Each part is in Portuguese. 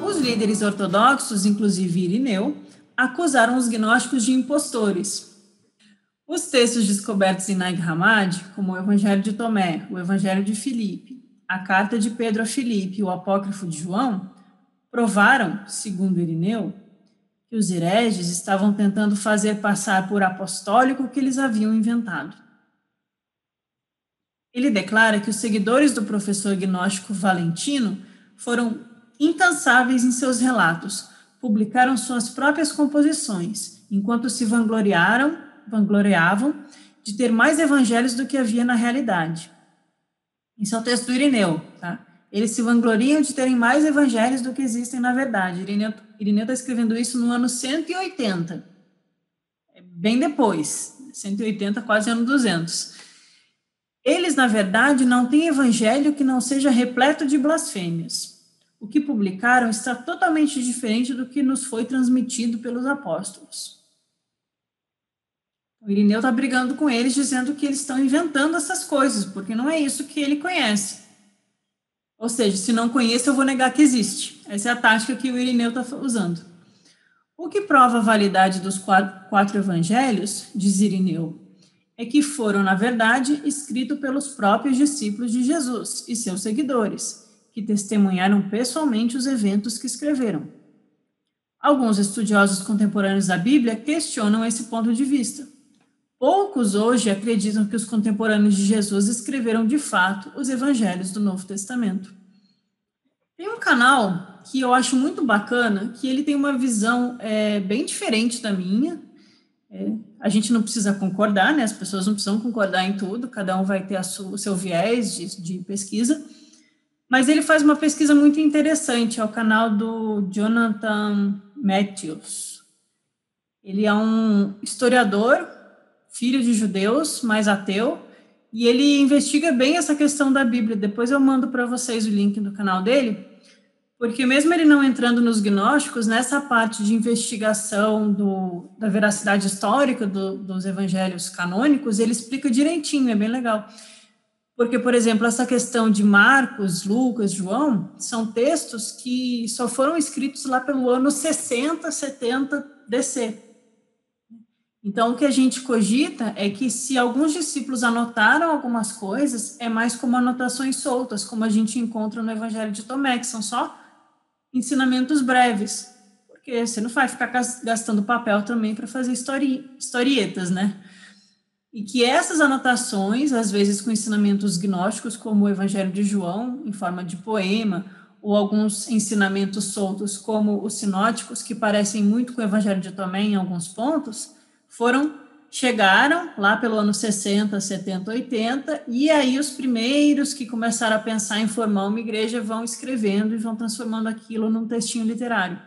Os líderes ortodoxos, inclusive Irineu, acusaram os gnósticos de impostores. Os textos descobertos em Nag Hammadi, como o Evangelho de Tomé, o Evangelho de Filipe, a Carta de Pedro a Filipe e o Apócrifo de João, provaram, segundo Irineu, que os hereges estavam tentando fazer passar por apostólico o que eles haviam inventado. Ele declara que os seguidores do professor gnóstico Valentino foram incansáveis em seus relatos, publicaram suas próprias composições, enquanto se vangloriavam de ter mais evangelhos do que havia na realidade. Isso é o texto do Irineu, tá? Eles se vangloriam de terem mais evangelhos do que existem na verdade. Irineu está escrevendo isso no ano 180, bem depois, 180, quase ano 200. Eles, na verdade, não têm evangelho que não seja repleto de blasfêmias. O que publicaram está totalmente diferente do que nos foi transmitido pelos apóstolos. O Irineu está brigando com eles, dizendo que eles estão inventando essas coisas, porque não é isso que ele conhece. Ou seja, se não conheço, eu vou negar que existe. Essa é a tática que o Irineu está usando. O que prova a validade dos quatro evangelhos, diz Irineu, é que foram, na verdade, escritos pelos próprios discípulos de Jesus e seus seguidores, que testemunharam pessoalmente os eventos que escreveram. Alguns estudiosos contemporâneos da Bíblia questionam esse ponto de vista. Poucos hoje acreditam que os contemporâneos de Jesus escreveram de fato os evangelhos do Novo Testamento. Tem um canal que eu acho muito bacana, que ele tem uma visão bem diferente da minha. A gente não precisa concordar, né? As pessoas não precisam concordar em tudo, cada um vai ter o seu viés de pesquisa, mas ele faz uma pesquisa muito interessante, é o canal do Jonathan Matthews. Ele é um historiador, filho de judeus, mas ateu, e ele investiga bem essa questão da Bíblia. Depois eu mando para vocês o link do canal dele, porque mesmo ele não entrando nos gnósticos, nessa parte de investigação da veracidade histórica dos evangelhos canônicos, ele explica direitinho, é bem legal. Porque, por exemplo, essa questão de Marcos, Lucas, João, são textos que só foram escritos lá pelo ano 60, 70 DC. Então, o que a gente cogita é que se alguns discípulos anotaram algumas coisas, é mais como anotações soltas, como a gente encontra no Evangelho de Tomé, que são só ensinamentos breves, porque você não vai ficar gastando papel também para fazer historietas, né? E que essas anotações, às vezes com ensinamentos gnósticos, como o Evangelho de João, em forma de poema, ou alguns ensinamentos soltos, como os sinóticos, que parecem muito com o Evangelho de Tomé em alguns pontos, chegaram lá pelo ano 60, 70, 80, e aí os primeiros que começaram a pensar em formar uma igreja vão escrevendo e vão transformando aquilo num textinho literário.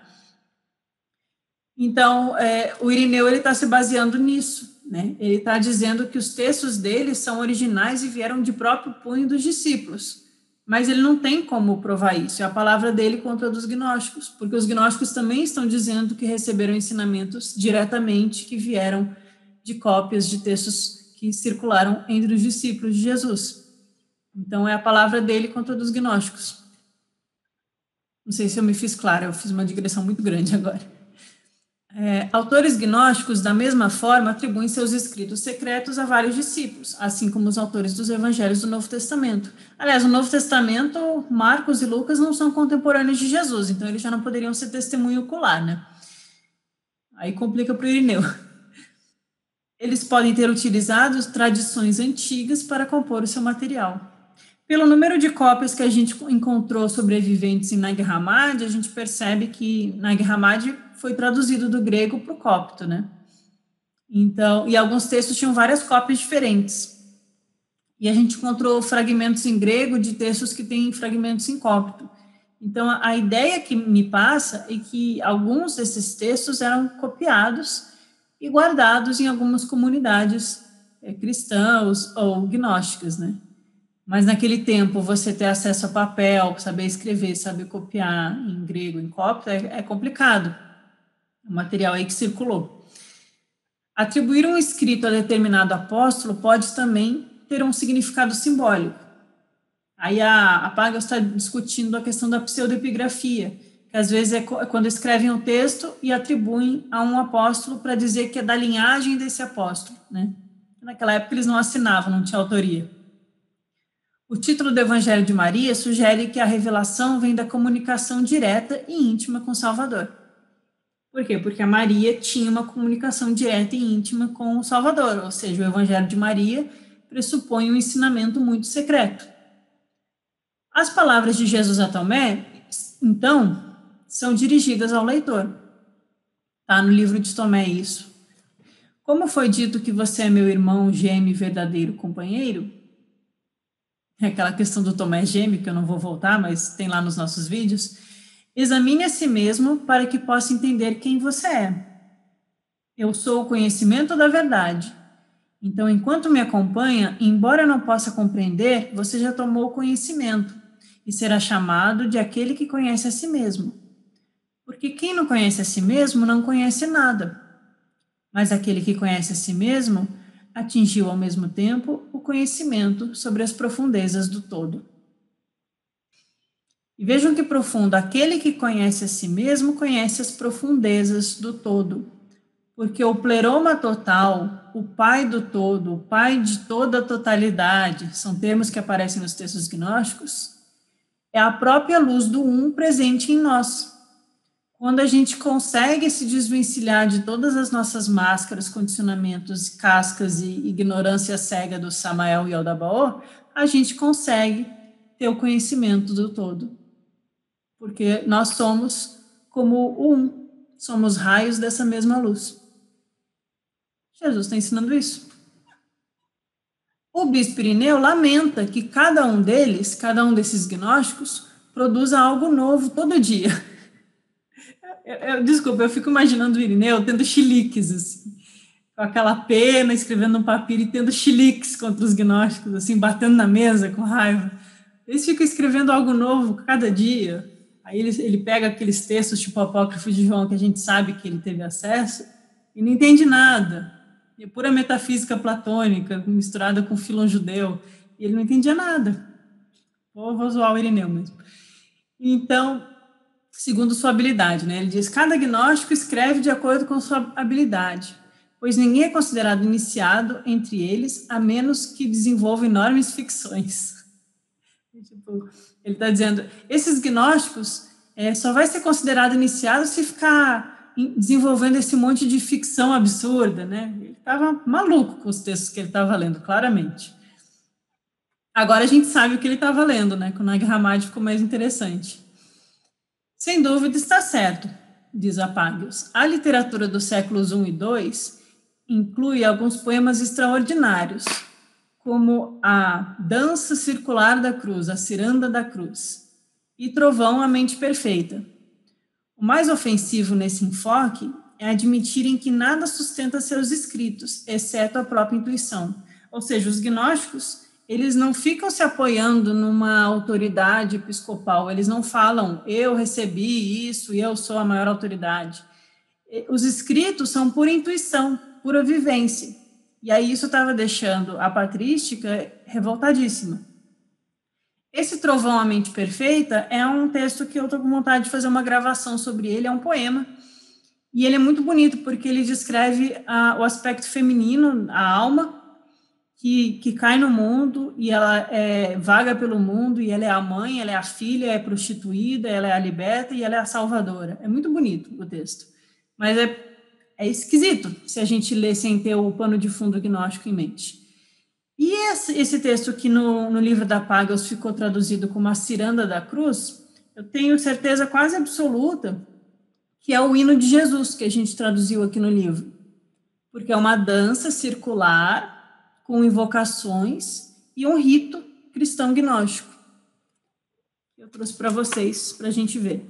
Então, o Irineu está se baseando nisso, né? Ele está dizendo que os textos dele são originais e vieram de próprio punho dos discípulos, mas ele não tem como provar isso, é a palavra dele contra a dos gnósticos, porque os gnósticos também estão dizendo que receberam ensinamentos diretamente que vieram de cópias de textos que circularam entre os discípulos de Jesus. Então, é a palavra dele contra a dos gnósticos. Não sei se eu me fiz clara, eu fiz uma digressão muito grande agora. Autores gnósticos, da mesma forma, atribuem seus escritos secretos a vários discípulos, assim como os autores dos evangelhos do Novo Testamento. Aliás, no Novo Testamento, Marcos e Lucas não são contemporâneos de Jesus, então eles já não poderiam ser testemunho ocular, né? Aí complica para o Irineu. Eles podem ter utilizado tradições antigas para compor o seu material. Pelo número de cópias que a gente encontrou sobreviventes em Nag Hammadi, a gente percebe que Nag Hammadi foi traduzido do grego para o copto, né? Então, e alguns textos tinham várias cópias diferentes. E a gente encontrou fragmentos em grego de textos que têm fragmentos em copto. Então, a ideia que me passa é que alguns desses textos eram copiados e guardados em algumas comunidades cristãs ou gnósticas, né? Mas naquele tempo, você ter acesso a papel, saber escrever, saber copiar em grego, em copto, é complicado. o material aí que circulou. Atribuir um escrito a determinado apóstolo pode também ter um significado simbólico. Aí a Pagels está discutindo a questão da pseudoepigrafia, que às vezes é quando escrevem um texto e atribuem a um apóstolo para dizer que é da linhagem desse apóstolo, né? Naquela época eles não assinavam, não tinha autoria. O título do Evangelho de Maria sugere que a revelação vem da comunicação direta e íntima com o Salvador. Por quê? Porque a Maria tinha uma comunicação direta e íntima com o Salvador, ou seja, o Evangelho de Maria pressupõe um ensinamento muito secreto. As palavras de Jesus a Tomé, então, são dirigidas ao leitor. Está no livro de Tomé isso. Como foi dito que você é meu irmão gêmeo e verdadeiro companheiro? É aquela questão do Tomé gêmeo, que eu não vou voltar, mas tem lá nos nossos vídeos. Examine a si mesmo para que possa entender quem você é. Eu sou o conhecimento da verdade. Então, enquanto me acompanha, embora eu não possa compreender, você já tomou conhecimento e será chamado de aquele que conhece a si mesmo. Porque quem não conhece a si mesmo não conhece nada. Mas aquele que conhece a si mesmo atingiu ao mesmo tempo o conhecimento sobre as profundezas do todo. E vejam que profundo, aquele que conhece a si mesmo conhece as profundezas do todo. Porque o pleroma total, o pai do todo, o pai de toda a totalidade, são termos que aparecem nos textos gnósticos, é a própria luz do um presente em nós. Quando a gente consegue se desvencilhar de todas as nossas máscaras, condicionamentos, cascas e ignorância cega do Samael e Aldabaoth, a gente consegue ter o conhecimento do todo. Porque nós somos como o um, somos raios dessa mesma luz. Jesus está ensinando isso. O bispo Irineu lamenta que cada um deles, cada um desses gnósticos, produza algo novo todo dia. Desculpa, eu fico imaginando o Irineu tendo chiliques, assim, com aquela pena, escrevendo um papiro e tendo chiliques contra os gnósticos, assim, batendo na mesa com raiva. Eles ficam escrevendo algo novo cada dia. Aí ele pega aqueles textos tipo o Apócrifo de João, que a gente sabe que ele teve acesso, e não entende nada. É pura metafísica platônica, misturada com filon judeu, e ele não entendia nada. Vou zoar o Irineu mesmo. Então, segundo sua habilidade, né? Ele diz, cada gnóstico escreve de acordo com sua habilidade, pois ninguém é considerado iniciado entre eles, a menos que desenvolva enormes ficções. Tipo, ele está dizendo, esses gnósticos só vai ser considerado iniciado se ficar desenvolvendo esse monte de ficção absurda, né? Ele estava maluco com os textos que ele estava lendo, claramente. Agora a gente sabe o que ele estava lendo, né? Com o Nag Hammadi ficou mais interessante. Sem dúvida está certo, diz Apágios. A literatura dos séculos I e II inclui alguns poemas extraordinários, como a Dança Circular da Cruz, a Ciranda da Cruz, e Trovão, a Mente Perfeita. O mais ofensivo nesse enfoque é admitirem que nada sustenta seus escritos, exceto a própria intuição. Ou seja, os gnósticos, eles não ficam se apoiando numa autoridade episcopal, eles não falam, eu recebi isso e eu sou a maior autoridade. Os escritos são pura intuição, pura vivência. E aí isso estava deixando a patrística revoltadíssima. Esse Trovão, a Mente Perfeita, é um texto que eu estou com vontade de fazer uma gravação sobre ele, é um poema, e ele é muito bonito, porque ele descreve o aspecto feminino, a alma, que cai no mundo, e ela vaga pelo mundo, e ela é a mãe, ela é a filha, é prostituída, ela é a liberta, e ela é a salvadora. É muito bonito o texto, mas é esquisito se a gente lê sem ter o pano de fundo gnóstico em mente. E esse texto que no livro da Pagels ficou traduzido como a Ciranda da Cruz, eu tenho certeza quase absoluta que é o hino de Jesus, que a gente traduziu aqui no livro. Porque é uma dança circular com invocações e um rito cristão gnóstico. Eu trouxe para vocês, para a gente ver.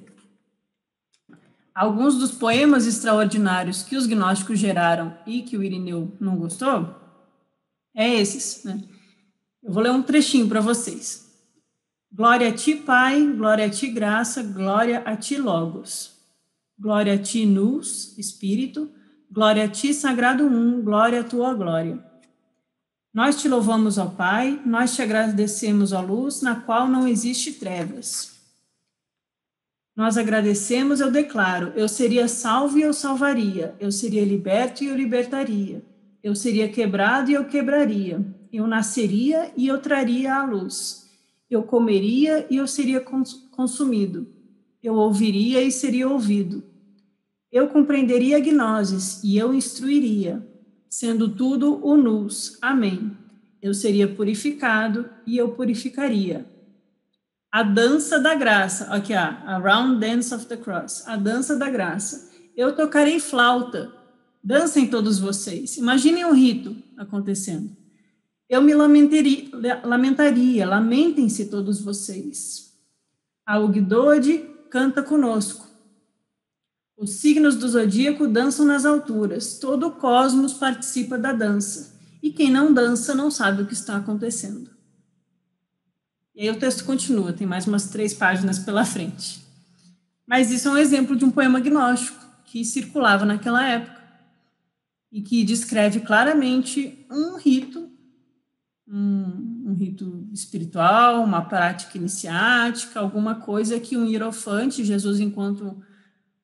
Alguns dos poemas extraordinários que os gnósticos geraram e que o Irineu não gostou, esses, né? Eu vou ler um trechinho para vocês. Glória a ti, Pai, glória a ti, graça, glória a ti, Logos. glória a ti, Nous, Espírito, glória a ti, Sagrado Um, glória a tua glória. Nós te louvamos, ó Pai, nós te agradecemos, ó Luz, na qual não existe trevas. Nós agradecemos, eu declaro, eu seria salvo e eu salvaria, eu seria liberto e eu libertaria, eu seria quebrado e eu quebraria, eu nasceria e eu traria a luz, eu comeria e eu seria consumido, eu ouviria e seria ouvido, eu compreenderia a gnoses e eu instruiria, sendo tudo o Nous. Amém. Eu seria purificado e eu purificaria. A dança da graça, aqui, a Round Dance of the Cross, a dança da graça. Eu tocarei flauta, dancem todos vocês. Imaginem um rito acontecendo. Eu me lamentaria, lamentem-se todos vocês. A Ugdode canta conosco. Os signos do zodíaco dançam nas alturas, todo o cosmos participa da dança, e quem não dança não sabe o que está acontecendo. E aí o texto continua, tem mais umas 3 páginas pela frente. Mas isso é um exemplo de um poema gnóstico que circulava naquela época e que descreve claramente um rito espiritual, uma prática iniciática, alguma coisa que um hierofante, Jesus enquanto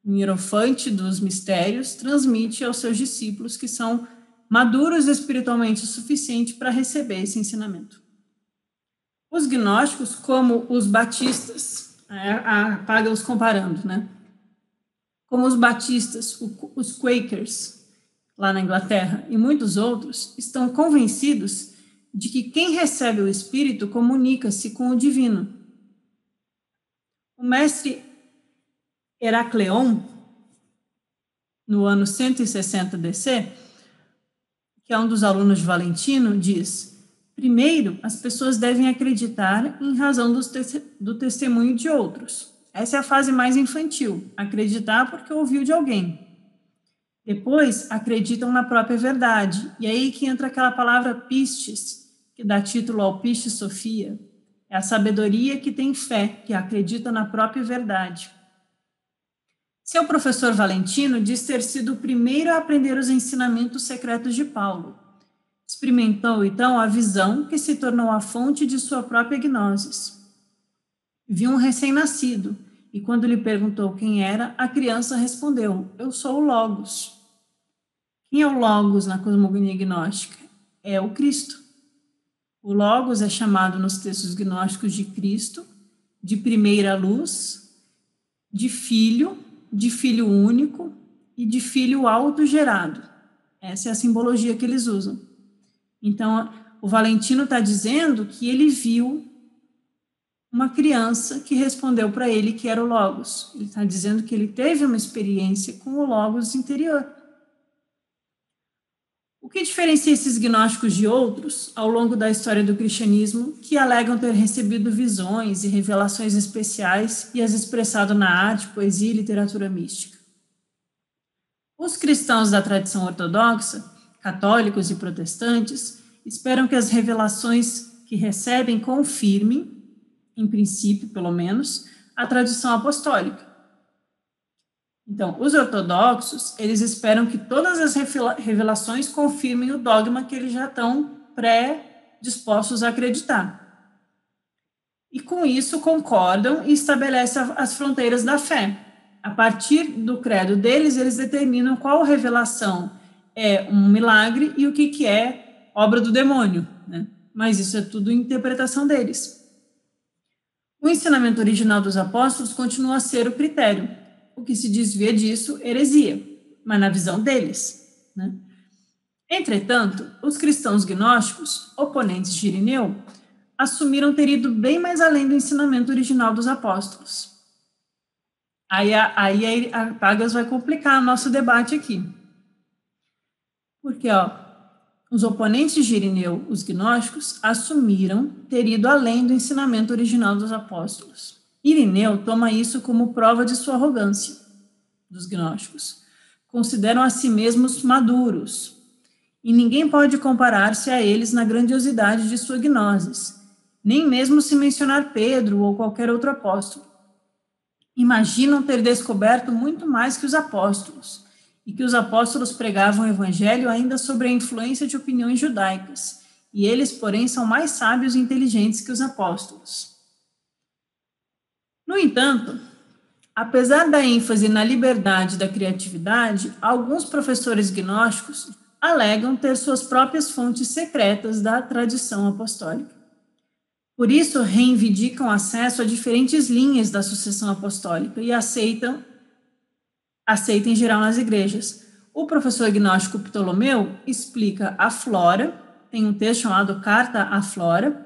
um hierofante dos mistérios, transmite aos seus discípulos que são maduros espiritualmente o suficiente para receber esse ensinamento. Os gnósticos, como os batistas, apaga-os comparando, né? Como os batistas, os Quakers, lá na Inglaterra, e muitos outros, estão convencidos de que quem recebe o Espírito comunica-se com o divino. O mestre Heracleon, no ano 160 DC, que é um dos alunos de Valentino, diz: primeiro, as pessoas devem acreditar em razão do testemunho de outros. Essa é a fase mais infantil, acreditar porque ouviu de alguém. Depois, acreditam na própria verdade. E aí que entra aquela palavra pistes, que dá título ao Pistis Sophia. É a sabedoria que tem fé, que acredita na própria verdade. Seu professor Valentino diz ter sido o primeiro a aprender os ensinamentos secretos de Paulo. Experimentou, então, a visão que se tornou a fonte de sua própria gnosis. Viu um recém-nascido, e quando lhe perguntou quem era, a criança respondeu: eu sou o Logos. Quem é o Logos na cosmogonia gnóstica? É o Cristo. O Logos é chamado nos textos gnósticos de Cristo, de primeira luz, de filho único e de filho autogerado. Essa é a simbologia que eles usam. Então, o Valentino está dizendo que ele viu uma criança que respondeu para ele que era o Logos. Ele está dizendo que ele teve uma experiência com o Logos interior. O que diferencia esses gnósticos de outros, ao longo da história do cristianismo, que alegam ter recebido visões e revelações especiais e as expressado na arte, poesia e literatura mística? Os cristãos da tradição ortodoxa, católicos e protestantes, esperam que as revelações que recebem confirmem, em princípio, pelo menos, a tradição apostólica. Então, os ortodoxos, eles esperam que todas as revelações confirmem o dogma que eles já estão pré-dispostos a acreditar. E com isso concordam e estabelecem as fronteiras da fé. A partir do credo deles, eles determinam qual revelação é um milagre e o que é obra do demônio, né? Mas isso é tudo interpretação deles. O ensinamento original dos apóstolos continua a ser o critério. O que se desvia disso, heresia, mas na visão deles, né? Entretanto, os cristãos gnósticos, oponentes de Irineu, assumiram ter ido bem mais além do ensinamento original dos apóstolos. Aí a Pagas vai complicar o nosso debate aqui. Porque, os oponentes de Irineu, os gnósticos, assumiram ter ido além do ensinamento original dos apóstolos. Irineu toma isso como prova de sua arrogância, dos gnósticos. Consideram a si mesmos maduros, e ninguém pode comparar-se a eles na grandiosidade de sua gnosis, nem mesmo se mencionar Pedro ou qualquer outro apóstolo. imaginam ter descoberto muito mais que os apóstolos, e que os apóstolos pregavam o evangelho ainda sob a influência de opiniões judaicas, e eles, porém, são mais sábios e inteligentes que os apóstolos. No entanto, apesar da ênfase na liberdade da criatividade, alguns professores gnósticos alegam ter suas próprias fontes secretas da tradição apostólica. Por isso, reivindicam acesso a diferentes linhas da sucessão apostólica e aceitam em geral nas igrejas. O professor gnóstico Ptolomeu explica a Flora, tem um texto chamado Carta à Flora,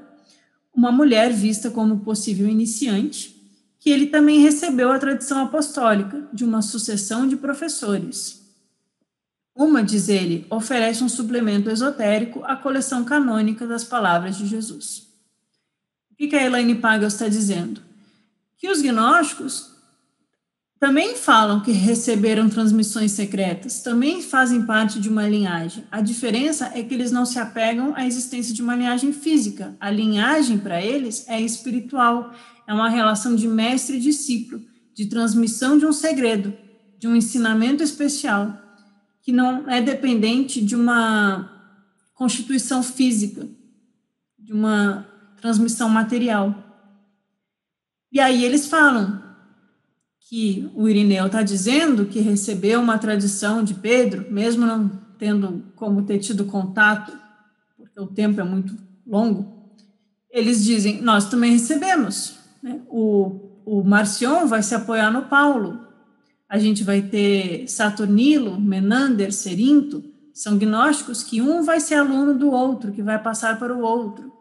uma mulher vista como possível iniciante, que ele também recebeu a tradição apostólica de uma sucessão de professores. Uma, diz ele, oferece um suplemento esotérico à coleção canônica das palavras de Jesus. O que a Elaine Pagels está dizendo? Que os gnósticos também falam que receberam transmissões secretas, também fazem parte de uma linhagem. A diferença é que eles não se apegam à existência de uma linhagem física. A linhagem, para eles, é espiritual, é uma relação de mestre e discípulo, de transmissão de um segredo, de um ensinamento especial, que não é dependente de uma constituição física, de uma transmissão material. E aí eles falam que o Irineu está dizendo que recebeu uma tradição de Pedro, mesmo não tendo como ter tido contato, porque o tempo é muito longo, eles dizem, nós também recebemos. Né? O Marcion vai se apoiar no Paulo, a gente vai ter Saturnilo, Menander, Cerinto, são gnósticos que um vai ser aluno do outro, que vai passar para o outro.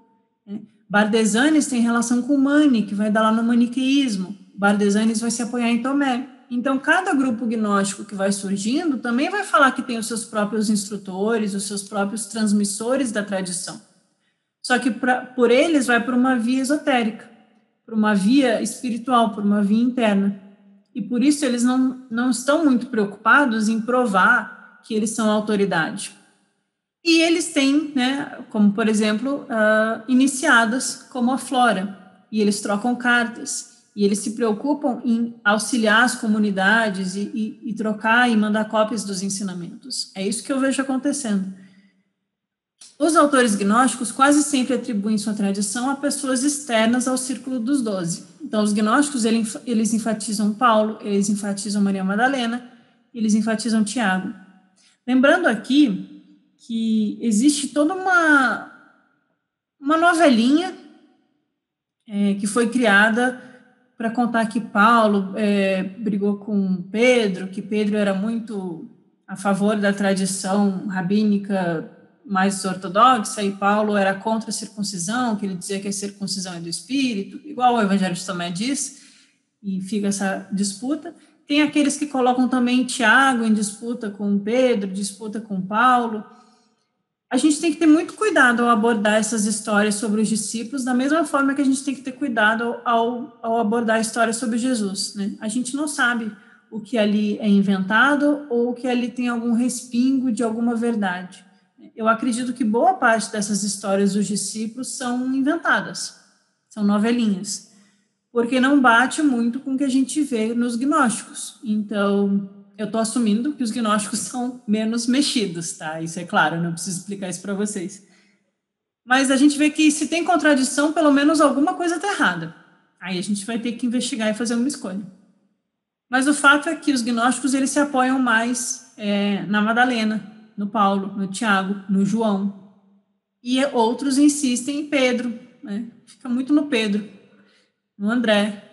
Né? Bardesanes tem relação com Mani, que vai dar lá no maniqueísmo. Bardesanes vai se apoiar em Tomé. Então, cada grupo gnóstico que vai surgindo também vai falar que tem os seus próprios instrutores, os seus próprios transmissores da tradição. Só que por eles vai por uma via esotérica, por uma via espiritual, por uma via interna. E por isso eles não estão muito preocupados em provar que eles são autoridade. E eles têm, né, como por exemplo, iniciadas como a Flora, e eles trocam cartas, e eles se preocupam em auxiliar as comunidades e trocar e mandar cópias dos ensinamentos. É isso que eu vejo acontecendo. Os autores gnósticos quase sempre atribuem sua tradição a pessoas externas ao círculo dos 12. Então, os gnósticos, eles enfatizam Paulo, eles enfatizam Maria Madalena, eles enfatizam Tiago. Lembrando aqui que existe toda uma novelinha que foi criada para contar que Paulo brigou com Pedro, que Pedro era muito a favor da tradição rabínica mais ortodoxa, e Paulo era contra a circuncisão, que ele dizia que a circuncisão é do espírito, igual o Evangelho de Tomé diz, e fica essa disputa. Tem aqueles que colocam também Tiago em disputa com Pedro, disputa com Paulo. A gente tem que ter muito cuidado ao abordar essas histórias sobre os discípulos, da mesma forma que a gente tem que ter cuidado ao abordar a história sobre Jesus, né? A gente não sabe o que ali é inventado ou o que ali tem algum respingo de alguma verdade. Eu acredito que boa parte dessas histórias dos discípulos são inventadas, são novelinhas, porque não bate muito com o que a gente vê nos gnósticos. Então, eu estou assumindo que os gnósticos são menos mexidos, tá? Isso é claro, eu não preciso explicar isso para vocês. Mas a gente vê que se tem contradição, pelo menos alguma coisa está errada. Aí a gente vai ter que investigar e fazer uma escolha. Mas o fato é que os gnósticos, eles se apoiam mais na Madalena, no Paulo, no Tiago, no João. E outros insistem em Pedro, né? Fica muito no Pedro, no André.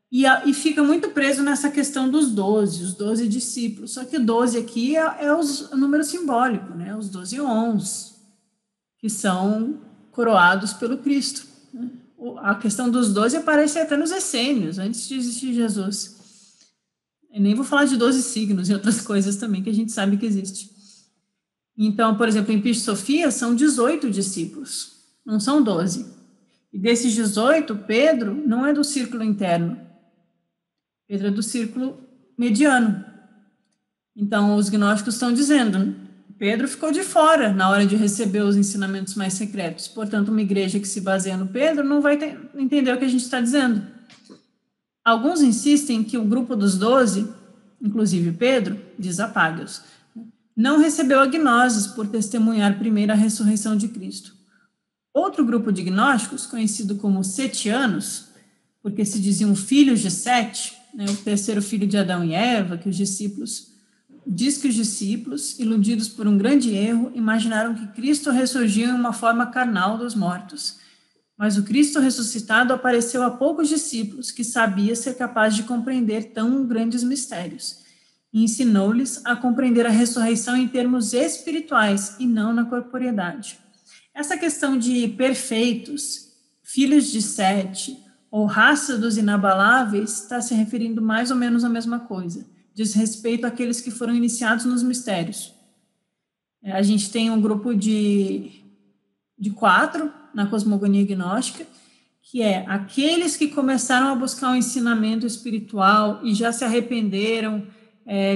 E fica muito preso nessa questão dos 12, os 12 discípulos. Só que o 12 aqui é o número simbólico, né? Os 12 ons, que são coroados pelo Cristo. Né? A questão dos 12 aparece até nos essênios, antes de existir Jesus. Eu nem vou falar de 12 signos e outras coisas também que a gente sabe que existe. Então, por exemplo, em Pisci Sofia são 18 discípulos, não são 12. E desses 18, Pedro não é do círculo interno. Pedro é do círculo mediano. Então, os gnósticos estão dizendo, Pedro ficou de fora na hora de receber os ensinamentos mais secretos. Portanto, uma igreja que se baseia no Pedro não vai entender o que a gente está dizendo. Alguns insistem que o grupo dos 12, inclusive Pedro, diz Apágios, não recebeu a gnoses por testemunhar primeiro a ressurreição de Cristo. Outro grupo de gnósticos, conhecido como setianos, porque se diziam filhos de Sete, né, o terceiro filho de Adão e Eva, que os discípulos, iludidos por um grande erro, imaginaram que Cristo ressurgiu em uma forma carnal dos mortos. Mas o Cristo ressuscitado apareceu a poucos discípulos que sabia ser capaz de compreender tão grandes mistérios, e ensinou-lhes a compreender a ressurreição em termos espirituais e não na corporeidade. Essa questão de perfeitos, filhos de Sete ou raça dos inabaláveis está se referindo mais ou menos à mesma coisa. Diz respeito àqueles que foram iniciados nos mistérios. A gente tem um grupo de 4 na cosmogonia gnóstica, que é aqueles que começaram a buscar um ensinamento espiritual e já se arrependeram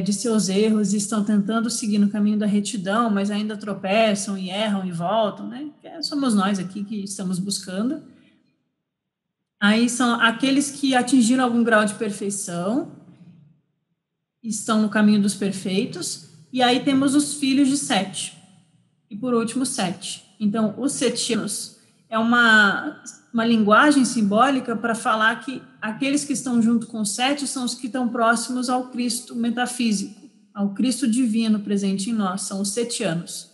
de seus erros e estão tentando seguir no caminho da retidão, mas ainda tropeçam e erram e voltam, né? Somos nós aqui que estamos buscando. Aí são aqueles que atingiram algum grau de perfeição, estão no caminho dos perfeitos, e aí temos os filhos de Sete, e por último, Sete. Então, os setianos é uma linguagem simbólica para falar que aqueles que estão junto com os Sete são os que estão próximos ao Cristo metafísico, ao Cristo divino presente em nós, são os setianos.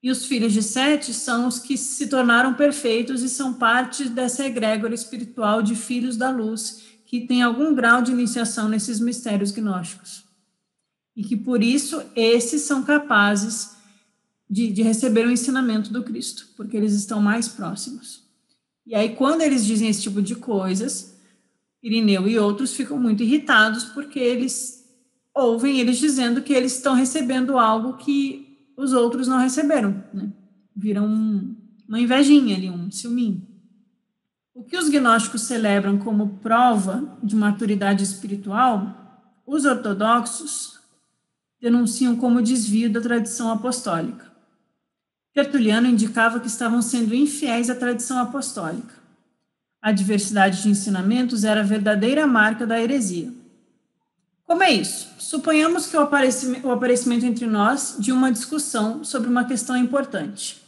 E os filhos de Sete são os que se tornaram perfeitos e são parte dessa egrégora espiritual de filhos da luz, que tem algum grau de iniciação nesses mistérios gnósticos. E que, por isso, esses são capazes de receber o ensinamento do Cristo, porque eles estão mais próximos. E aí, quando eles dizem esse tipo de coisas, Irineu e outros ficam muito irritados, porque eles ouvem eles dizendo que eles estão recebendo algo que os outros não receberam, né? Viram uma invejinha ali, um ciúminho. O que os gnósticos celebram como prova de maturidade espiritual, os ortodoxos denunciam como desvio da tradição apostólica. Tertuliano indicava que estavam sendo infiéis à tradição apostólica. A diversidade de ensinamentos era a verdadeira marca da heresia. Como é isso? Suponhamos que o aparecimento entre nós de uma discussão sobre uma questão importante.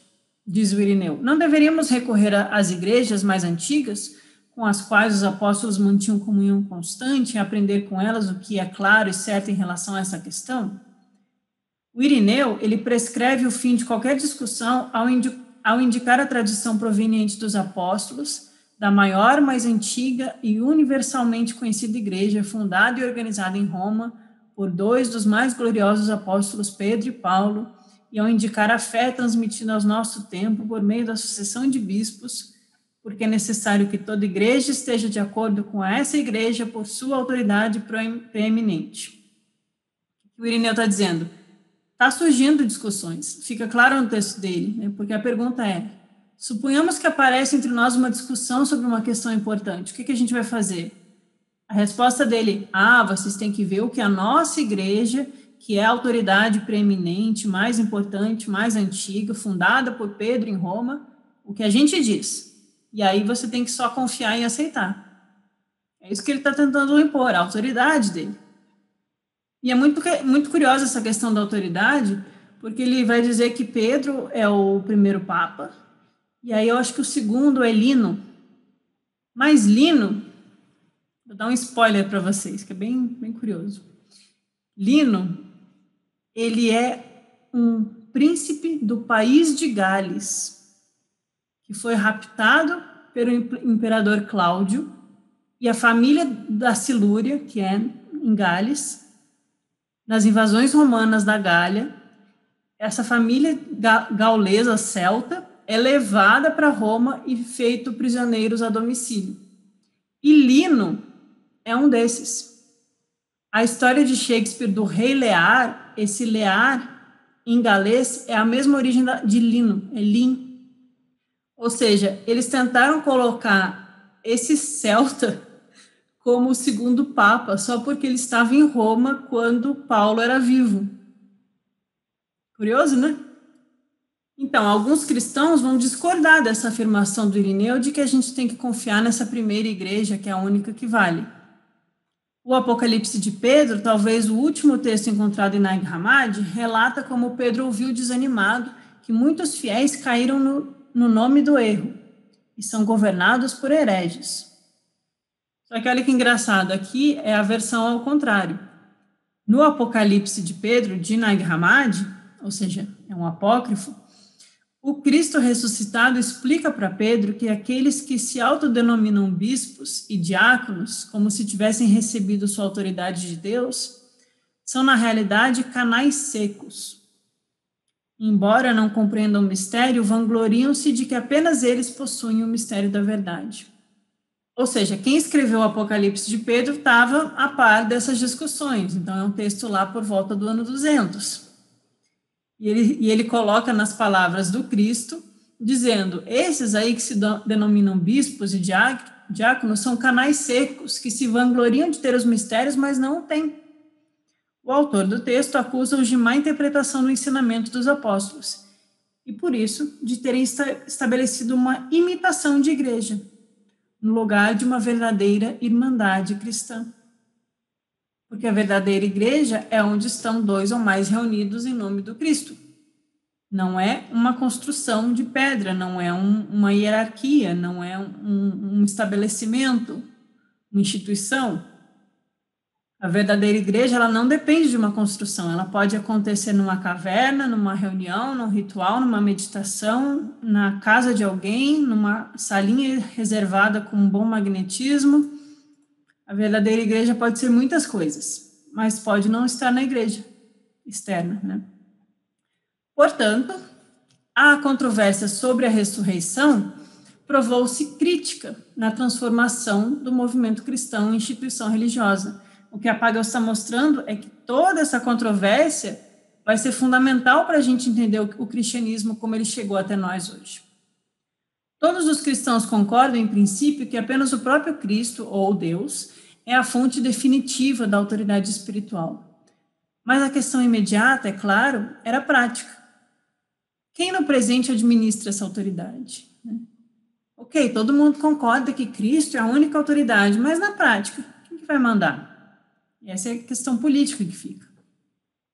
Diz o Irineu, não deveríamos recorrer às igrejas mais antigas, com as quais os apóstolos mantinham comunhão constante, e aprender com elas o que é claro e certo em relação a essa questão? O Irineu, ele prescreve o fim de qualquer discussão ao indicar a tradição proveniente dos apóstolos, da maior, mais antiga e universalmente conhecida igreja, fundada e organizada em Roma por 2 dos mais gloriosos apóstolos, Pedro e Paulo, e ao indicar a fé transmitida ao nosso tempo por meio da sucessão de bispos, porque é necessário que toda igreja esteja de acordo com essa igreja por sua autoridade preeminente. O Irineu está dizendo, está surgindo discussões, fica claro no texto dele, né, porque a pergunta é, suponhamos que aparece entre nós uma discussão sobre uma questão importante, o que a gente vai fazer? A resposta dele, vocês têm que ver o que a nossa igreja, que é a autoridade preeminente, mais importante, mais antiga, fundada por Pedro em Roma, o que a gente diz. E aí você tem que só confiar e aceitar. É isso que ele está tentando impor, a autoridade dele. E é muito curiosa essa questão da autoridade, porque ele vai dizer que Pedro é o primeiro papa, e aí eu acho que o segundo é Lino. Mas Lino, vou dar um spoiler para vocês, que é bem curioso. Lino, ele é um príncipe do país de Gales, que foi raptado pelo imperador Cláudio, e a família da Silúria, que é em Gales, nas invasões romanas da Gália, essa família gaulesa celta é levada para Roma e feito prisioneiros a domicílio. E Lino é um desses. A história de Shakespeare do rei Lear, esse Lear em galês é a mesma origem de Lino, é Lin. Ou seja, eles tentaram colocar esse celta como o segundo papa, só porque ele estava em Roma quando Paulo era vivo. Curioso, né? Então, alguns cristãos vão discordar dessa afirmação do Irineu de que a gente tem que confiar nessa primeira igreja, que é a única que vale. O Apocalipse de Pedro, talvez o último texto encontrado em Nag Hammadi, relata como Pedro ouviu desanimado que muitos fiéis caíram no nome do erro e são governados por hereges. Só que olha que engraçado, aqui é a versão ao contrário. No Apocalipse de Pedro, de Nag Hammadi, ou seja, é um apócrifo, o Cristo ressuscitado explica para Pedro que aqueles que se autodenominam bispos e diáconos, como se tivessem recebido sua autoridade de Deus, são na realidade canais secos. Embora não compreendam o mistério, vangloriam-se de que apenas eles possuem o mistério da verdade. Ou seja, quem escreveu o Apocalipse de Pedro estava a par dessas discussões, então é um texto lá por volta do ano 200. E ele coloca nas palavras do Cristo, dizendo, esses aí que se denominam bispos e diáconos são canais secos, que se vangloriam de ter os mistérios, mas não o têm. O autor do texto acusa-os de má interpretação do ensinamento dos apóstolos, e por isso, de terem estabelecido uma imitação de igreja, no lugar de uma verdadeira irmandade cristã. Porque a verdadeira igreja é onde estão 2 ou mais reunidos em nome do Cristo. Não é uma construção de pedra, não é uma hierarquia, não é um estabelecimento, uma instituição. A verdadeira igreja, ela não depende de uma construção, ela pode acontecer numa caverna, numa reunião, num ritual, numa meditação, na casa de alguém, numa salinha reservada com um bom magnetismo. A verdadeira igreja pode ser muitas coisas, mas pode não estar na igreja externa, né? Portanto, a controvérsia sobre a ressurreição provou-se crítica na transformação do movimento cristão em instituição religiosa. O que a Pagels está mostrando é que toda essa controvérsia vai ser fundamental para a gente entender o cristianismo como ele chegou até nós hoje. Todos os cristãos concordam, em princípio, que apenas o próprio Cristo, ou Deus, é a fonte definitiva da autoridade espiritual. Mas a questão imediata, é claro, era prática. Quem no presente administra essa autoridade? Ok, todo mundo concorda que Cristo é a única autoridade, mas na prática, quem que vai mandar? E essa é a questão política que fica.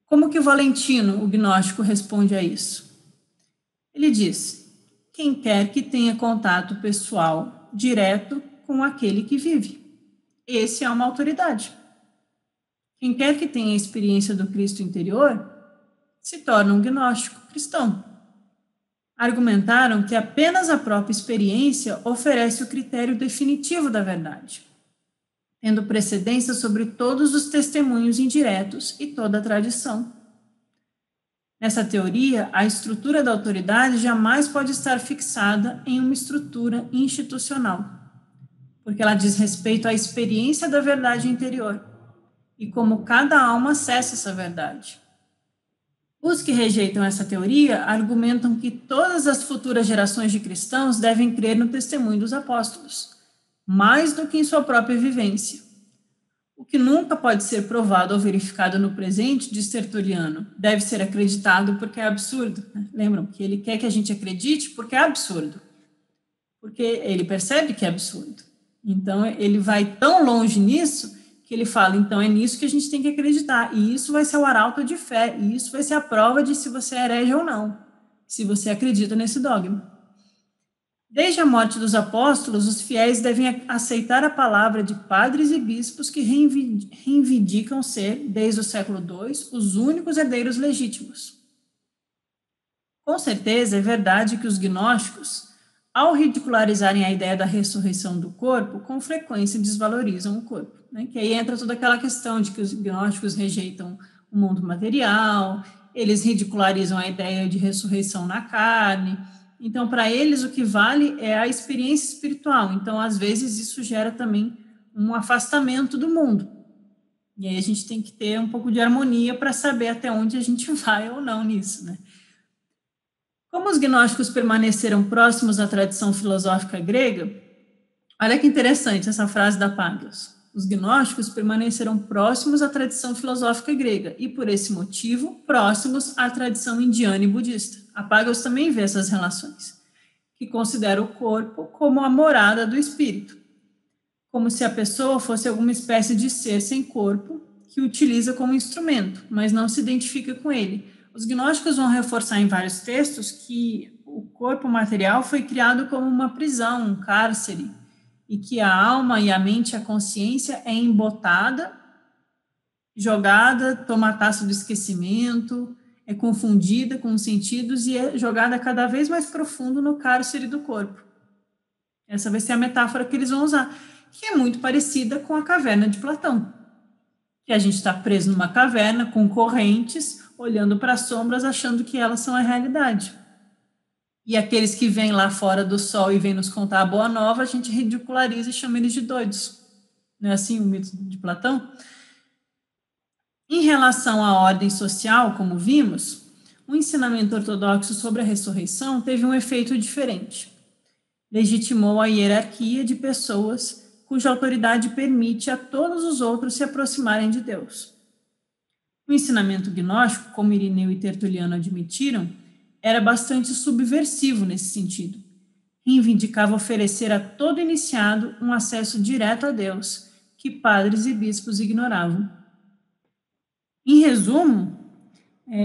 Como que o Valentino, o gnóstico, responde a isso? Ele diz, quem quer que tenha contato pessoal direto com aquele que vive. Esse é uma autoridade. Quem quer que tenha a experiência do Cristo interior se torna um gnóstico cristão. Argumentaram que apenas a própria experiência oferece o critério definitivo da verdade, tendo precedência sobre todos os testemunhos indiretos e toda a tradição. Nessa teoria, a estrutura da autoridade jamais pode estar fixada em uma estrutura institucional, porque ela diz respeito à experiência da verdade interior e como cada alma acessa essa verdade. Os que rejeitam essa teoria argumentam que todas as futuras gerações de cristãos devem crer no testemunho dos apóstolos, mais do que em sua própria vivência. O que nunca pode ser provado ou verificado no presente, diz Tertuliano, deve ser acreditado porque é absurdo. Lembram que ele quer que a gente acredite porque é absurdo, porque ele percebe que é absurdo. Então, ele vai tão longe nisso que ele fala, então é nisso que a gente tem que acreditar, e isso vai ser o arauto de fé, e isso vai ser a prova de se você é herege ou não, se você acredita nesse dogma. Desde a morte dos apóstolos, os fiéis devem aceitar a palavra de padres e bispos que reivindicam ser, desde o século II, os únicos herdeiros legítimos. Com certeza, é verdade que os gnósticos, ao ridicularizarem a ideia da ressurreição do corpo, com frequência desvalorizam o corpo. Né? Que aí entra toda aquela questão de que os gnósticos rejeitam o mundo material, eles ridicularizam a ideia de ressurreição na carne. Então, para eles, o que vale é a experiência espiritual. Então, às vezes, isso gera também um afastamento do mundo. E aí a gente tem que ter um pouco de harmonia para saber até onde a gente vai ou não nisso, né? Como os gnósticos permaneceram próximos à tradição filosófica grega, olha que interessante essa frase da Pagels. Os gnósticos permaneceram próximos à tradição filosófica grega e, por esse motivo, próximos à tradição indiana e budista. A Pagels também vê essas relações, que considera o corpo como a morada do espírito. como se a pessoa fosse alguma espécie de ser sem corpo, que o utiliza como instrumento, mas não se identifica com ele. Os gnósticos vão reforçar em vários textos que o corpo material foi criado como uma prisão, um cárcere, e que a alma e a mente, a consciência é embotada, jogada, toma a taça do esquecimento, é confundida com os sentidos e é jogada cada vez mais profundo no cárcere do corpo. Essa vai ser a metáfora que eles vão usar, que é muito parecida com a caverna de Platão, que a gente está preso numa caverna com correntes, olhando para as sombras, achando que elas são a realidade. E aqueles que vêm lá fora do sol e vêm nos contar a boa nova, a gente ridiculariza e chama eles de doidos. Não é assim o mito de Platão? Em relação à ordem social, como vimos, o ensinamento ortodoxo sobre a ressurreição teve um efeito diferente. Legitimou a hierarquia de pessoas cuja autoridade permite a todos os outros se aproximarem de Deus. O ensinamento gnóstico, como Irineu e Tertuliano admitiram, era bastante subversivo nesse sentido. Reivindicava oferecer a todo iniciado um acesso direto a Deus, que padres e bispos ignoravam. Em resumo,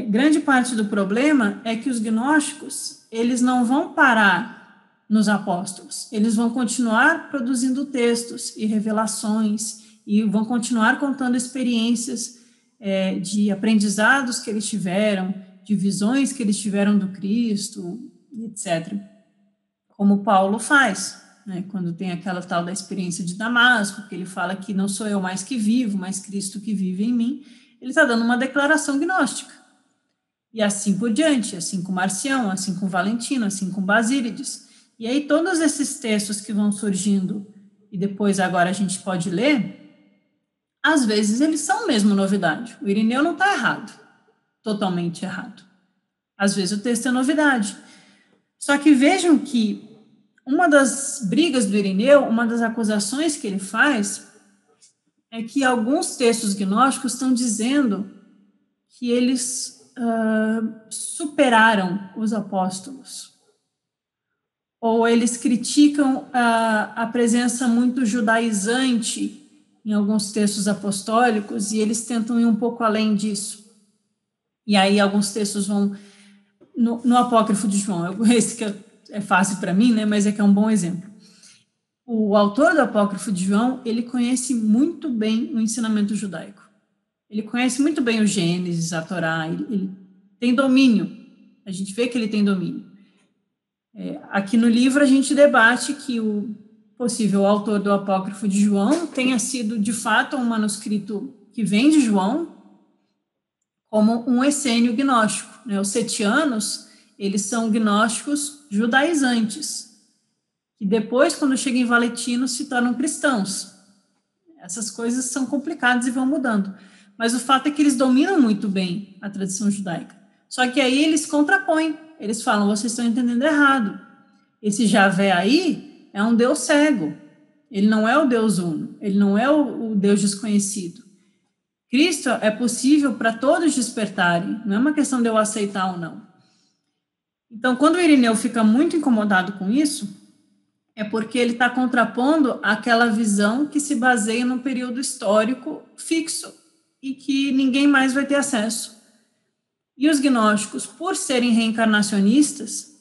grande parte do problema é que os gnósticos, eles não vão parar nos apóstolos, eles vão continuar produzindo textos e revelações e vão continuar contando experiências de aprendizados que eles tiveram, de visões que eles tiveram do Cristo, etc. Como Paulo faz, né, quando tem aquela tal da experiência de Damasco, que ele fala que não sou eu mais que vivo, mas Cristo que vive em mim, ele está dando uma declaração gnóstica. E assim por diante, assim com Marcião, assim com Valentino, assim com Basílides. E aí todos esses textos que vão surgindo, e depois agora a gente pode ler, às vezes eles são mesmo novidade. O Irineu não está errado, totalmente errado. Às vezes o texto é novidade. Só que vejam que uma das brigas do Irineu, uma das acusações que ele faz, é que alguns textos gnósticos estão dizendo que eles superaram os apóstolos. Ou eles criticam a presença muito judaizante em alguns textos apostólicos e eles tentam ir um pouco além disso. E aí alguns textos vão no apócrifo de João, esse que é fácil para mim, né, mas é que é um bom exemplo. O autor do apócrifo de João, ele conhece muito bem o ensinamento judaico. Ele conhece muito bem o Gênesis, a Torá, ele tem domínio. A gente vê que ele tem domínio. Aqui no livro a gente debate que o possível autor do apócrifo de João tenha sido, de fato, um manuscrito que vem de João, como um essênio gnóstico, né? Os setianos, eles são gnósticos judaizantes, que depois, quando chegam em Valentino, se tornam cristãos. Essas coisas são complicadas e vão mudando. Mas o fato é que eles dominam muito bem a tradição judaica. Só que aí eles contrapõem, eles falam, vocês estão entendendo errado. Esse Javé aí é um Deus cego, ele não é o Deus uno, ele não é o Deus desconhecido. Cristo é possível para todos despertarem, não é uma questão de eu aceitar ou não. Então, quando o Irineu fica muito incomodado com isso, é porque ele está contrapondo aquela visão que se baseia num período histórico fixo e que ninguém mais vai ter acesso. E os gnósticos, por serem reencarnacionistas,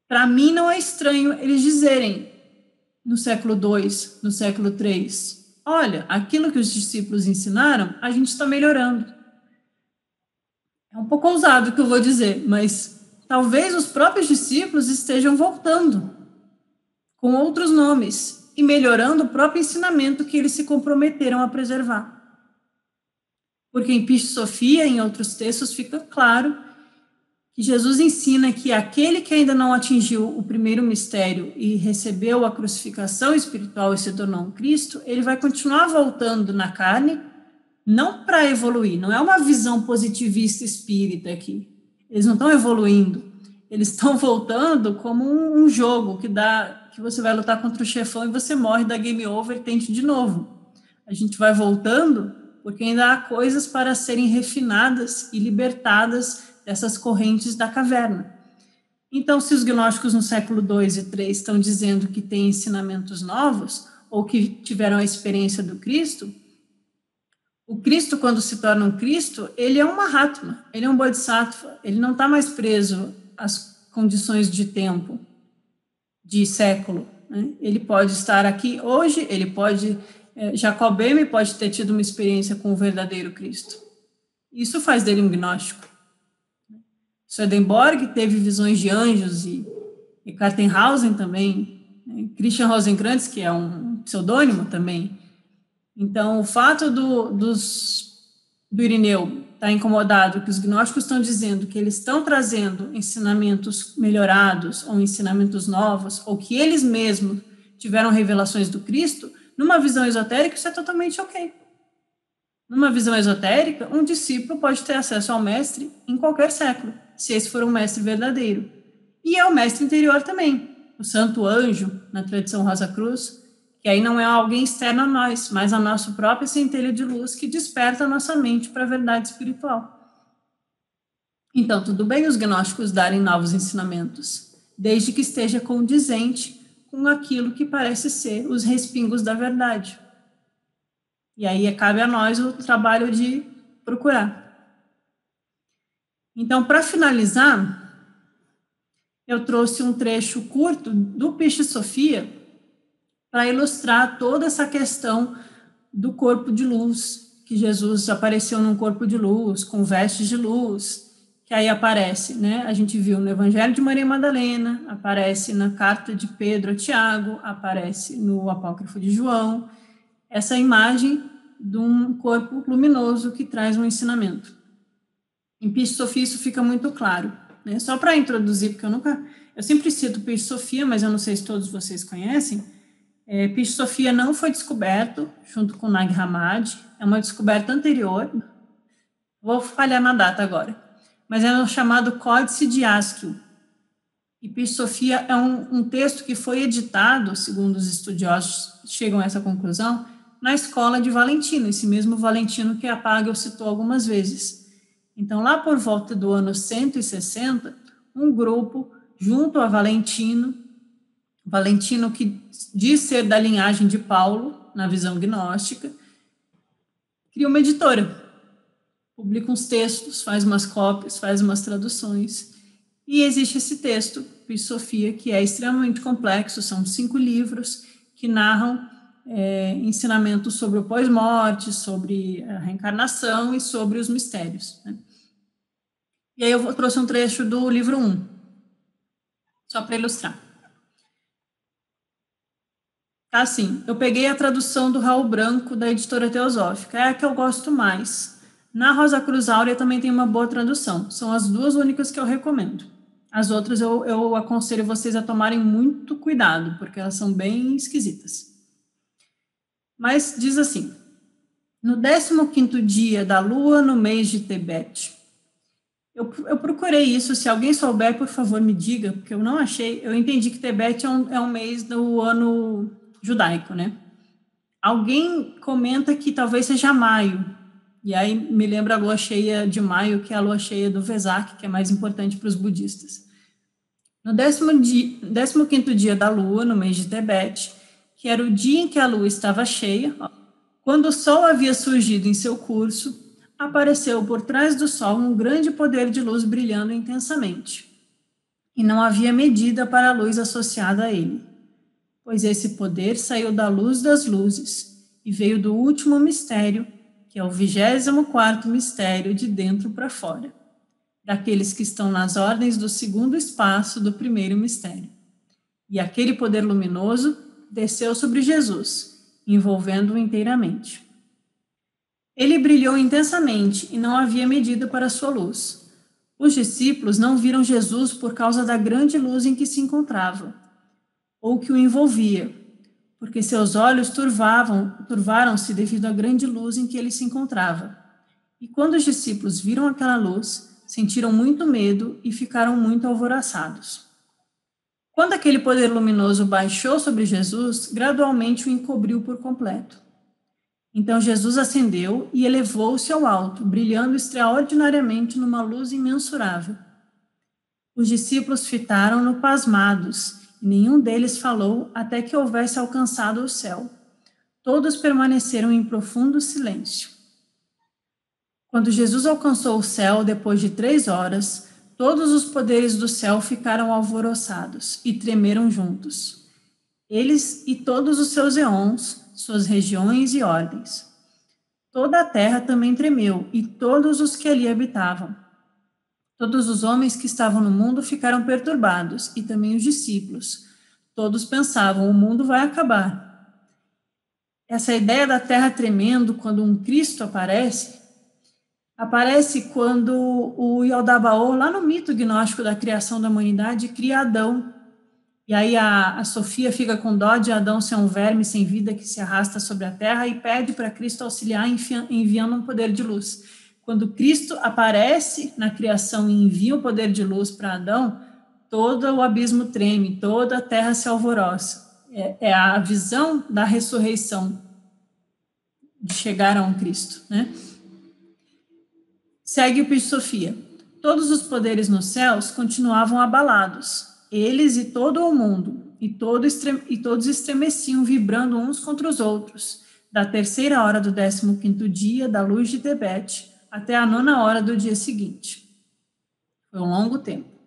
para mim não é estranho eles dizerem no século II, no século III, olha, aquilo que os discípulos ensinaram, a gente está melhorando. É um pouco ousado o que eu vou dizer, mas talvez os próprios discípulos estejam voltando com outros nomes e melhorando o próprio ensinamento que eles se comprometeram a preservar. Porque em Pistis Sophia, em outros textos, fica claro que Jesus ensina que aquele que ainda não atingiu o primeiro mistério e recebeu a crucificação espiritual e se tornou um Cristo, ele vai continuar voltando na carne, não para evoluir, não é uma visão positivista espírita aqui. Eles não estão evoluindo, eles estão voltando como um jogo que você vai lutar contra o chefão e você morre, dá game over e tente de novo. A gente vai voltando porque ainda há coisas para serem refinadas e libertadas dessas correntes da caverna. Então, se os gnósticos no século II e III estão dizendo que têm ensinamentos novos, ou que tiveram a experiência do Cristo, o Cristo, quando se torna um Cristo, ele é um Mahatma, ele é um Bodhisattva, ele não está mais preso às condições de tempo, de século, né? Ele pode estar aqui hoje, ele pode... Jacob Boehme pode ter tido uma experiência com o verdadeiro Cristo. Isso faz dele um gnóstico. Swedenborg teve visões de anjos e Kartenhausen também, né? Christian Rosenkrantz, que é um pseudônimo também. Então, o fato do Irineu estar incomodado, que os gnósticos estão dizendo que eles estão trazendo ensinamentos melhorados ou ensinamentos novos, ou que eles mesmos tiveram revelações do Cristo, numa visão esotérica, isso é totalmente ok. Numa visão esotérica, um discípulo pode ter acesso ao mestre em qualquer século, se esse for um mestre verdadeiro. E é o mestre interior também, o santo anjo, na tradição Rosa Cruz, que aí não é alguém externo a nós, mas a nossa própria centelha de luz que desperta a nossa mente para a verdade espiritual. Então, tudo bem os gnósticos darem novos ensinamentos, desde que esteja condizente com aquilo que parece ser os respingos da verdade. E aí cabe a nós o trabalho de procurar. Então, para finalizar, eu trouxe um trecho curto do Piche Sofia para ilustrar toda essa questão do corpo de luz, que Jesus apareceu num corpo de luz, com vestes de luz, que aí aparece, né? A gente viu no Evangelho de Maria Madalena, aparece na carta de Pedro a Tiago, aparece no Apócrifo de João, essa imagem de um corpo luminoso que traz um ensinamento. Em Piche Sofia isso fica muito claro, né? Só para introduzir, porque eu sempre cito Piche Sofia, mas eu não sei se todos vocês conhecem. Piche Sofia não foi descoberto junto com Nag Hammadi, é uma descoberta anterior, vou falhar na data agora, mas é o chamado Códice de Askew. E Piche Sofia é um texto que foi editado, segundo os estudiosos chegam a essa conclusão, na escola de Valentino, esse mesmo Valentino que a Pagel citou algumas vezes. Então, lá por volta do ano 160, um grupo, junto a Valentino que diz ser da linhagem de Paulo, na visão gnóstica, cria uma editora, publica uns textos, faz umas cópias, faz umas traduções, e existe esse texto, Piche Sofia, que é extremamente complexo, são 5 livros que narram ensinamentos sobre o pós-morte, sobre a reencarnação e sobre os mistérios, né? E aí eu trouxe um trecho do livro 1, só para ilustrar. Tá assim, eu peguei a tradução do Raul Branco, da editora Teosófica, é a que eu gosto mais. Na Rosa Cruz Áurea também tem uma boa tradução, são as 2 únicas que eu recomendo. As outras eu aconselho vocês a tomarem muito cuidado, porque elas são bem esquisitas. Mas diz assim, no 15º dia da lua, no mês de Tebete. Eu procurei isso, se alguém souber, por favor, me diga, porque eu não achei. Eu entendi que Tebete é um mês do ano judaico, né? Alguém comenta que talvez seja maio, e aí me lembra a lua cheia de maio, que é a lua cheia do Vesak, que é mais importante para os budistas. No 15º dia da lua, no mês de Tebete, que era o dia em que a lua estava cheia, quando o sol havia surgido em seu curso, apareceu por trás do sol um grande poder de luz brilhando intensamente. E não havia medida para a luz associada a ele, pois esse poder saiu da luz das luzes e veio do último mistério, que é o 24º mistério de dentro para fora, daqueles que estão nas ordens do segundo espaço do primeiro mistério. E aquele poder luminoso desceu sobre Jesus, envolvendo-o inteiramente. Ele brilhou intensamente e não havia medida para sua luz. Os discípulos não viram Jesus por causa da grande luz em que se encontrava, ou que o envolvia, porque seus olhos turvaram-se devido à grande luz em que ele se encontrava. E quando os discípulos viram aquela luz, sentiram muito medo e ficaram muito alvoroçados. Quando aquele poder luminoso baixou sobre Jesus, gradualmente o encobriu por completo. Então Jesus ascendeu e elevou-se ao alto, brilhando extraordinariamente numa luz imensurável. Os discípulos fitaram-no pasmados, e nenhum deles falou até que houvesse alcançado o céu. Todos permaneceram em profundo silêncio. Quando Jesus alcançou o céu, depois de 3 horas, todos os poderes do céu ficaram alvoroçados e tremeram juntos. Eles e todos os seus eons, suas regiões e ordens. Toda a terra também tremeu, e todos os que ali habitavam. Todos os homens que estavam no mundo ficaram perturbados, e também os discípulos. Todos pensavam, o mundo vai acabar. Essa ideia da terra tremendo quando um Cristo aparece quando o Yaldabaoth, lá no mito gnóstico da criação da humanidade, cria Adão. E aí a Sofia fica com dó de Adão ser um verme sem vida que se arrasta sobre a terra e pede para Cristo auxiliar enviando um poder de luz. Quando Cristo aparece na criação e envia o poder de luz para Adão, todo o abismo treme, toda a terra se alvoroça. É a visão da ressurreição, de chegar a um Cristo, né? Segue o Peixe Sofia. Todos os poderes nos céus continuavam abalados, eles e todo o mundo, e todos estremeciam, vibrando uns contra os outros, da 3ª hora do 15º dia da luz de Tebete até a 9ª hora do dia seguinte. Foi um longo tempo.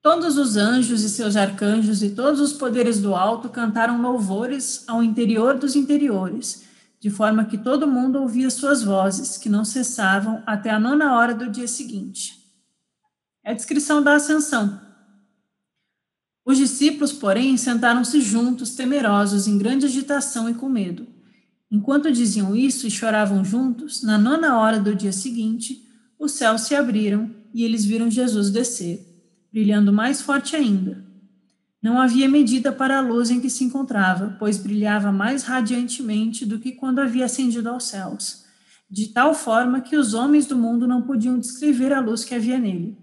Todos os anjos e seus arcanjos e todos os poderes do alto cantaram louvores ao interior dos interiores, de forma que todo mundo ouvia suas vozes, que não cessavam até a 9ª hora do dia seguinte. É a descrição da ascensão. Os discípulos, porém, sentaram-se juntos, temerosos, em grande agitação e com medo. Enquanto diziam isso e choravam juntos, na 9ª hora do dia seguinte, os céus se abriram e eles viram Jesus descer, brilhando mais forte ainda. Não havia medida para a luz em que se encontrava, pois brilhava mais radiantemente do que quando havia ascendido aos céus, de tal forma que os homens do mundo não podiam descrever a luz que havia nele.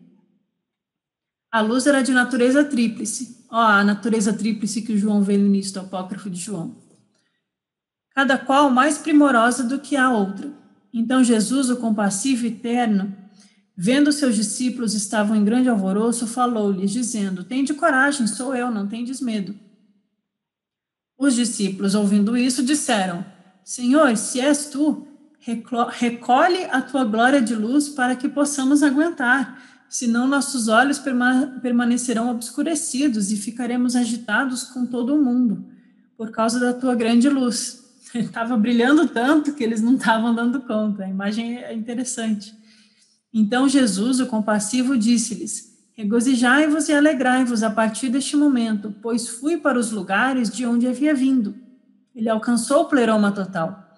A luz era de natureza tríplice. A natureza tríplice que o João vê no início do apócrifo de João. Cada qual mais primorosa do que a outra. Então Jesus, o compassivo e eterno, vendo seus discípulos estavam em grande alvoroço, falou-lhes, dizendo, tende coragem, sou eu, não tendes medo. Os discípulos, ouvindo isso, disseram, Senhor, se és tu, recolhe a tua glória de luz para que possamos aguentar, senão nossos olhos permanecerão obscurecidos e ficaremos agitados com todo o mundo, por causa da tua grande luz. Estava brilhando tanto que eles não estavam dando conta, a imagem é interessante. Então Jesus, o compassivo, disse-lhes, regozijai-vos e alegrai-vos a partir deste momento, pois fui para os lugares de onde havia vindo. Ele alcançou o pleroma total.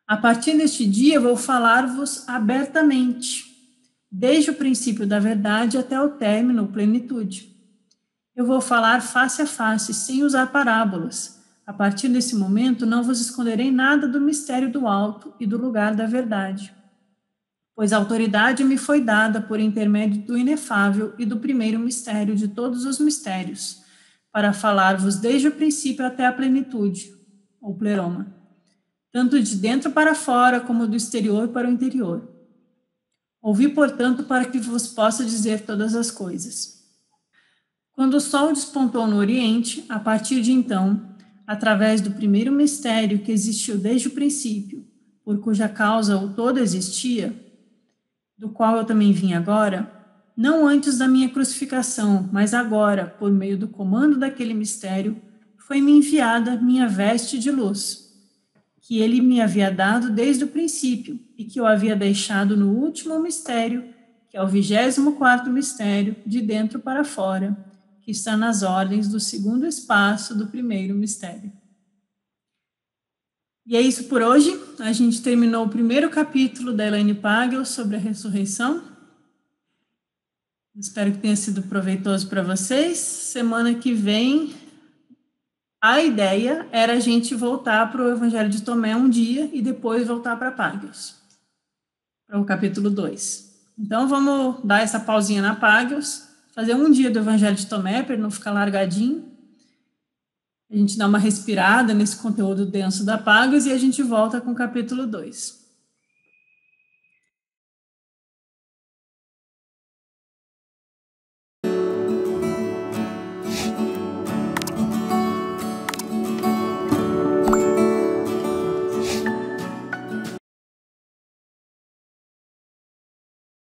A partir deste dia vou falar-vos abertamente, desde o princípio da verdade até o término, ou plenitude. Eu vou falar face a face, sem usar parábolas. A partir desse momento não vos esconderei nada do mistério do alto e do lugar da verdade. Pois a autoridade me foi dada por intermédio do inefável e do primeiro mistério de todos os mistérios, para falar-vos desde o princípio até a plenitude, ou pleroma, tanto de dentro para fora, como do exterior para o interior. Ouvi, portanto, para que vos possa dizer todas as coisas. Quando o sol despontou no oriente, a partir de então, através do primeiro mistério que existiu desde o princípio, por cuja causa o todo existia, do qual eu também vim agora, não antes da minha crucificação, mas agora, por meio do comando daquele mistério, foi-me enviada minha veste de luz, que ele me havia dado desde o princípio e que eu havia deixado no último mistério, que é o 24º mistério, de dentro para fora, que está nas ordens do segundo espaço do primeiro mistério. E é isso por hoje. A gente terminou o primeiro capítulo da Elaine Pagel sobre a ressurreição. Espero que tenha sido proveitoso para vocês. Semana que vem, a ideia era a gente voltar para o Evangelho de Tomé um dia e depois voltar para Págios, para o capítulo 2. Então, vamos dar essa pausinha na Págios, fazer um dia do Evangelho de Tomé para não ficar largadinho. A gente dá uma respirada nesse conteúdo denso da Págios e a gente volta com o capítulo 2.